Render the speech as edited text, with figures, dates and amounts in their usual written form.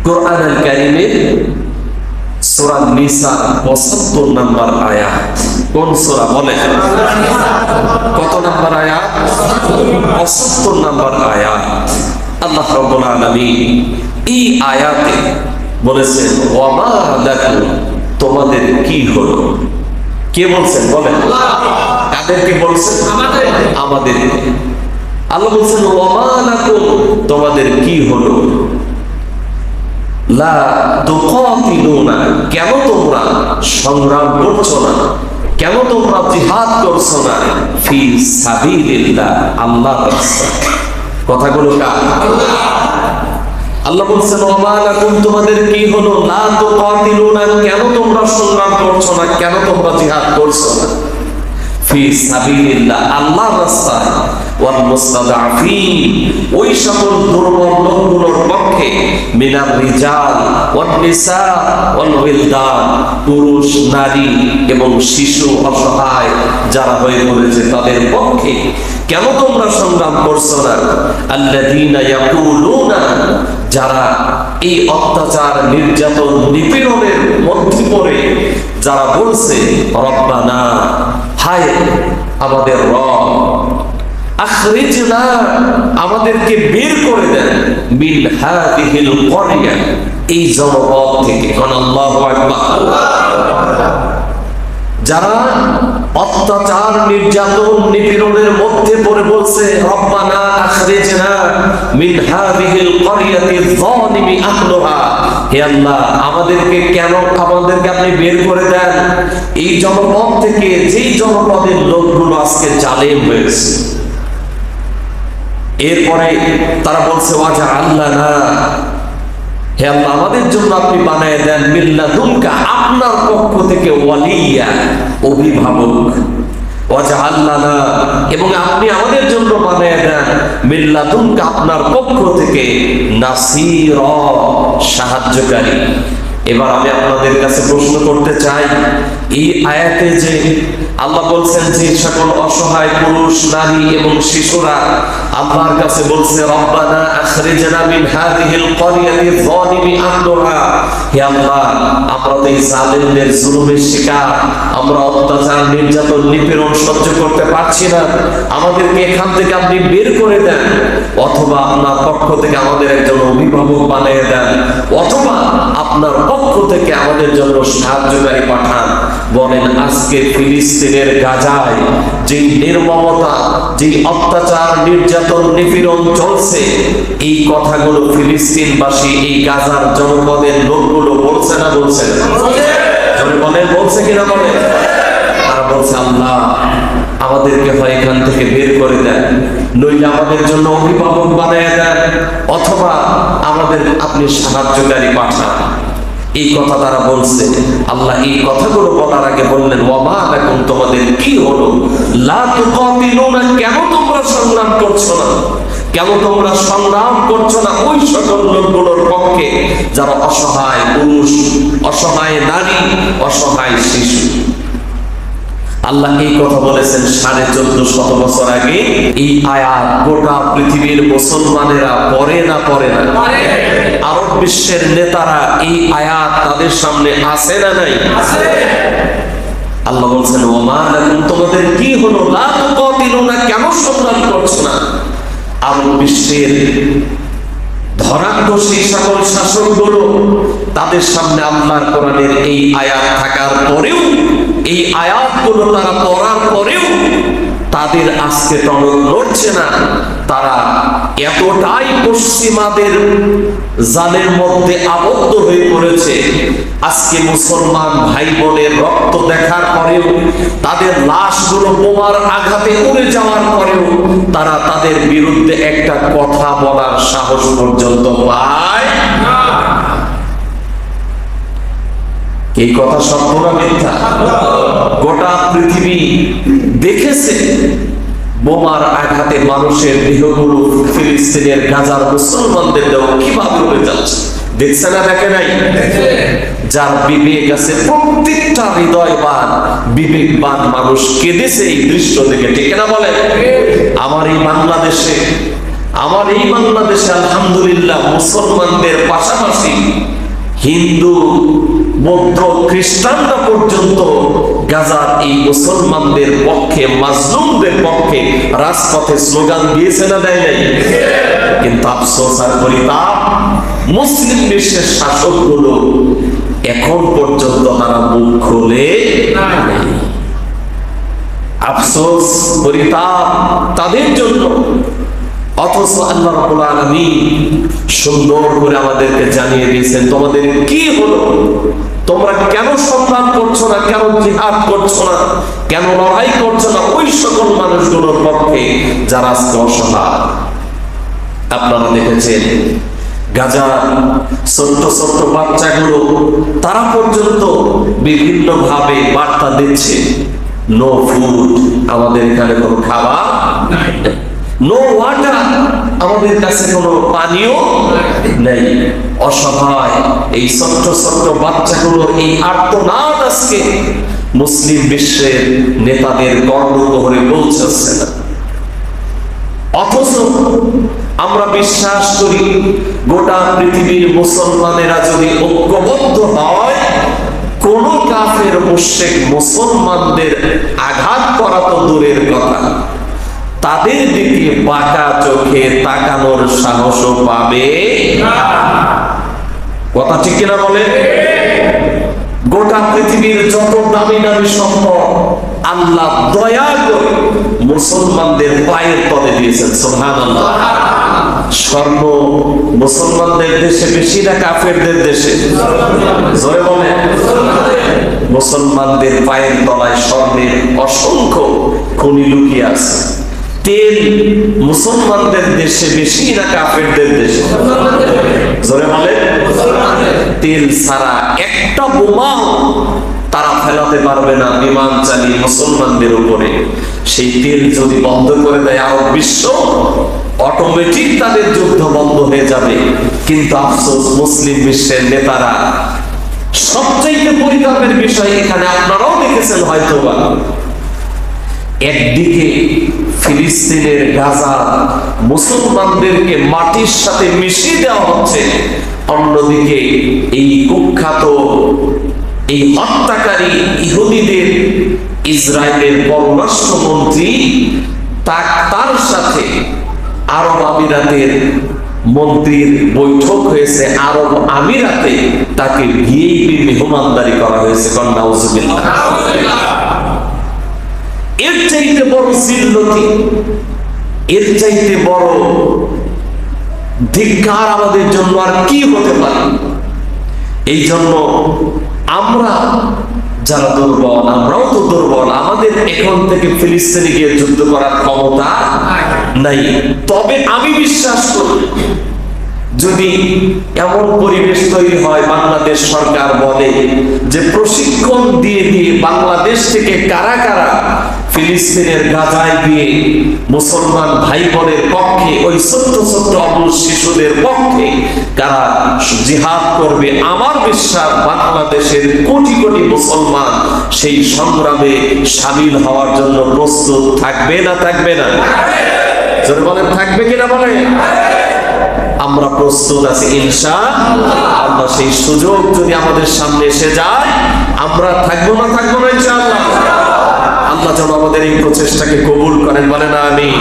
কোরআনুল কারীমের সূরা নিসা ৭৫ নম্বর আয়াত। কোন সূরা বলে? কত নম্বর আয়াত? ৭৫ নম্বর আয়াত। আল্লাহ রাব্বুল আলামিন এই আয়াতে বলেছেন ওয়ামা লাকুম, তোমাদের কি হলো। কে বলছেন বলেন? কাদেরকে বলছেন? আমাদের। আল্লাহ বলছেন ওয়ামা লাকুম, তোমাদের কি হলো, লা তুকাতিলুনা, কেন তোমরা সংগ্রাম করছো না, কেন তোমরা জিহাদ করছো না, ফি সাবিলিল্লাহ, আল্লাহর রাস্তায়। কথাগুলো কার? আল্লাহ বলছেন ওয়ামা লাকুম, তোমাদের কি হলো, লা তুকাতিলুনা, কেন তোমরা সংগ্রাম করছো না, কেন তোমরা জিহাদ করছো না, ফি সাবিলিল্লাহ, আল্লাহর রাস্তায়, ওয়াল মুস্তাদআফিন, ওই সকল দুর্বল লোকগুলোর পক্ষে, মিনার রিজাল ওয়ান নিসা ওয়াল ওয়িলদান, পুরুষ নারী এবং শিশু অসহায় যারা হয়ে পড়েছে তাদের পক্ষে কেন তোমরা সংগ্রাম করছো না। আল্লাযীনা ইয়াকুলুনা, যারা এই অত্যাচার নির্যাতন নিপীড়নের মধ্যে পড়ে যারা বলছে রব্বানা, হায় আমাদের রব, আখরিজনা, আমাদেরকে বের করে দেন, মিন হাযিহিল ক্বরিয়া, এই জনপদ থেকে। আল্লাহু আকবার। যারা অত্যাচার নির্যাতন নিপীড়নের মধ্যে পড়ে বলছে রব্বানা আখরিজনা মিন হাযিহিল ক্বরিয়াতি যালিমি আহলুহা, হে আল্লাহ আমাদেরকে আপনি বের করে দেন এই জনপদ থেকে, যেই জনপদের লোকগুলো আজকে জালেম হয়েছে। এরপরে তারা বলছে ওয়াজআলনা, হে আল্লাহ আমাদের জন্য আপনি বানায় দেন মিল্লাদুনকা, আপনার পক্ষ থেকে ওয়ালিয়া, অভিভাবক, ওয়াজআলনা, এবং আপনি আমাদের জন্য বানায় দেন মিল্লাদুনকা, আপনার পক্ষ থেকে নাসীরা, সাহায্যকারী। এবার আমি আপনাদের কাছে প্রশ্ন করতে চাই, এই আয়াতে যে আল্লাহ বলছেন যে সকল অসহায় পুরুষ নারী এবং শিশুরা আল্লাহর কাছে বলছে রব্বানা আখরিজনা মিন হাযিহিল ক্বরিয়াতি যালিমি আহলুহা, হে আল্লাহ আমরা তো এই জালেমদের জুলুমের শিকার, আমরা অত্যাচার নির্যাতন নিপীড়ন সহ্য করতে পারছি না, আমাদেরকে এখান থেকে আপনি বের করে দেন, অথবা আপনার পক্ষ থেকে আমাদের একজন অভিভাবক বানিয়ে দেন, অথবা আপনার পক্ষ থেকে আমাদের জন্য সাহায্যকারী পাঠান। বলেন আজকে ফিলিস্তিনের গাজায় যেই নির্মমতা, যেই অত্যাচার নির্যাতন নিপীড়ন চলছে, এই কথাগুলো ফিলিস্তিনবাসী, এই গাজার জনপদের লোকগুলো বলছে না? বলছে না? বলেন বলছে কিনা? বলে তারা বলছে আল্লাহ আমাদেরকে হয় এখান থেকে বের করে দেন, নইলে আমাদের জন্য অভিভাবক বানিয়ে দেন, অথবা আমাদের আপনি সাহায্যকারী পাঠান। এই কথা তারা বলছে। আল্লাহ এই কথাগুলো বলার আগে বললেন ওয়ামা লাকুম, তোমাদের কি হলো, লা তুকাতিলুনা, কেন তোমরা সংগ্রাম করছো না, কেন তোমরা সংগ্রাম করছো না ওই সকল লোকগুলোর পক্ষে যারা অসহায় পুরুষ, অসহায় নারী, অসহায় শিশু। আল্লাহ এই কথা বলেছেন 1450 বছর আগে। এই আয়াত গোটা পৃথিবীর মুসলমানেরা পড়ে না পড়ে না? আরব বিশ্বের নেতারা এই আয়াত তাদের সামনে আছে না নাই? আল্লাহ বলছেন ওমা লাকুম, তোমাদের কি হলো, লা তুকাতিলুনা, কেন সংগ্রাম করছো না। আরব বিশ্বের ধরাঢ্য সেই সকল শাসকগুলো তাদের সামনে আল্লাহর কোরআনের এই আয়াত থাকার পরেও, এই আয়াতগুলো তারা পড়ার পরেও তাদের আজকে টনক নড়ছে না। তারা এতটাই পশ্চিমাদের জালের মধ্যে আবদ্ধ হয়ে পড়েছে, আজকে মুসলমান ভাই বোনের রক্ত দেখার পরেও, তাদের লাশগুলো বোমার আঘাতে উড়ে যাওয়ার পরেও তারা তাদের বিরুদ্ধে একটা কথা বলার সাহস পর্যন্ত পায় না। এই কথা সত্য না মিথ্যা? গোটা পৃথিবী দেখেছে বোমার আঘাতে মানুষের দেহগুলো ফিলিস্তিনের গাজার মুসলমানদের দেহ কিভাবে উড়ে যাচ্ছে, দেখছে না? দেখে নাই? যার বিবেক আছে, প্রত্যেকটা হৃদয়বান বিবেকবান মানুষ কেঁদেছে এই দৃশ্য দেখে, ঠিক না বলে? আমার এই বাংলাদেশে আমার এই বাংলাদেশে আলহামদুলিল্লাহ মুসলমানদের পাশাপাশি হিন্দু, বৌদ্ধ, খ্রিস্টানরা পর্যন্ত গাজার এই মুসলমানদের পক্ষে, মাজলুমদের পক্ষে রাজপথে স্লোগান দিয়েছে না দেয় নাই? কিন্তু আফসোস আর পরিতাপ, মুসলিম বিশ্বের শাসকগুলো এখন পর্যন্ত তারা মুখ খোলে নাই। আফসোস, পরিতাপ তাদের জন্য। অথচ আল্লাহ রাব্বুল আলামিন সুন্দর করে আমাদেরকে জানিয়ে দিয়েছেন, তোমাদের কি হলো? তোমরা কেন সংগ্রাম করছো না, কেন জিহাদ করছো না, কেন লড়াই করছো না ওই সকল মানুষগুলোর পক্ষে যারা আজকে অসহায়? আপনারা দেখেছেন গাজা ছোট্ট ছোট্ট বাচ্চাগুলো তারা পর্যন্ত বিভিন্ন ভাবে বার্তা দিচ্ছে, নো ফুড, আমাদের এখানে কোনো খাবার নাই, নো ওয়াটার, আমাদের কাছে কোনো পানীয় নেই। অসহায় এই ছোট্ট ছোট্ট বাচ্চাগুলোর এই আর্তনাদ আজকে মুসলিম বিশ্বের নেতাদের কর্ণগহ্বরে পৌঁছাচ্ছে না। অথচ আমরা বিশ্বাস করি গোটা পৃথিবীর মুসলমানেরা যদি ঐক্যবদ্ধ হয়, কোন কাফের মুশরিক মুসলমানদের আঘাত করা তো দূরের কথা, তাদের দিকে বাঁকা চোখে তাকানোর সাহসও পাবে না। কথা ঠিক কিনা বলে? গোটা পৃথিবীর যত দামি দামি সম্পদ আল্লাহ দয়া করে মুসলমানদের পায়ের তলে দিয়েছেন। সুবহানাল্লাহ। স্বর্ণ মুসলমানদের দেশে বেশি না কাফেরদের দেশে? জোরে বলেন। মুসলমানদের পায়ের তলায় স্বর্ণের অসংখ্য খনি লুকিয়ে আছে। তেল মুসলমানদের দেশে বেশি না কাফেরদের দেশে? জোরে বলেন। তেল ছাড়া একটা বোমা তারা ফেলাতে পারবে না বিমান চালিয়ে মুসলমানদের উপরে। সেই তেল যদি বন্ধ করে দেয় আরব বিশ্ব, অটোমেটিক তাদের যুদ্ধ বন্ধ হয়ে যাবে। কিন্তু আফসোস, মুসলিম বিশ্বের নেতারা, সবচাইতে পরিতাপের বিষয় এখানে আপনারাও দেখেছেন হয়তোবা, একদিকে ফিলিস্তিনের গাজা মুসলমানদেরকে মাটির সাথে মিশিয়ে দেওয়া হচ্ছে, অন্যদিকে এই কুখ্যাত, এই হত্যাকারী ইহুদিদের ইসরায়েলের পররাষ্ট্রমন্ত্রী তার সাথে আরব আমিরাতের মন্ত্রীর বৈঠক হয়েছে। আরব আমিরাতে তাকে ভিআইপি মেহমানদারি করা হয়েছে। নাউজুবিল্লাহ। এর চাইতে বড় জিল্লতি, এর চাইতে বড় ধিক্কার আমাদের জন্য আর কি হতে পারে? এই জন্য আমরা যারা দুর্বল, আমরাও তো দুর্বল, আমাদের এখন থেকে ফিলিস্তিনে গিয়ে যুদ্ধ করার ক্ষমতা নাই। তবে আমি বিশ্বাস করি যদি এমন পরিবেশ তৈরি হয়, বাংলাদেশ সরকার বলে যে প্রশিক্ষণ দিয়ে দিয়ে বাংলাদেশ থেকে কারা কারা ফিলিস্তিনের গাজায় গিয়ে মুসলমান ভাই বোনের পক্ষে, ওই ছোট্ট ছোট্ট অবুঝ শিশুদের পক্ষে কারা জিহাদ করবে, আমার বিশ্বাস বাংলাদেশের কোটি কোটি মুসলমান সেই সংগ্রামে শামিল হওয়ার জন্য প্রস্তুত থাকবে না থাকবে না? জোরে বলেন, থাকবে কিনা বলে? আমরা প্রস্তুত আছি ইনশাআল্লাহ। সেই সুযোগ যদি আমাদের সামনে এসে যায়, আমরা থাকবো না ইনশাআল্লাহ। আল্লাহ যেন আমাদের এই প্রচেষ্টাকে কবুল করেন, বলেন আমিন।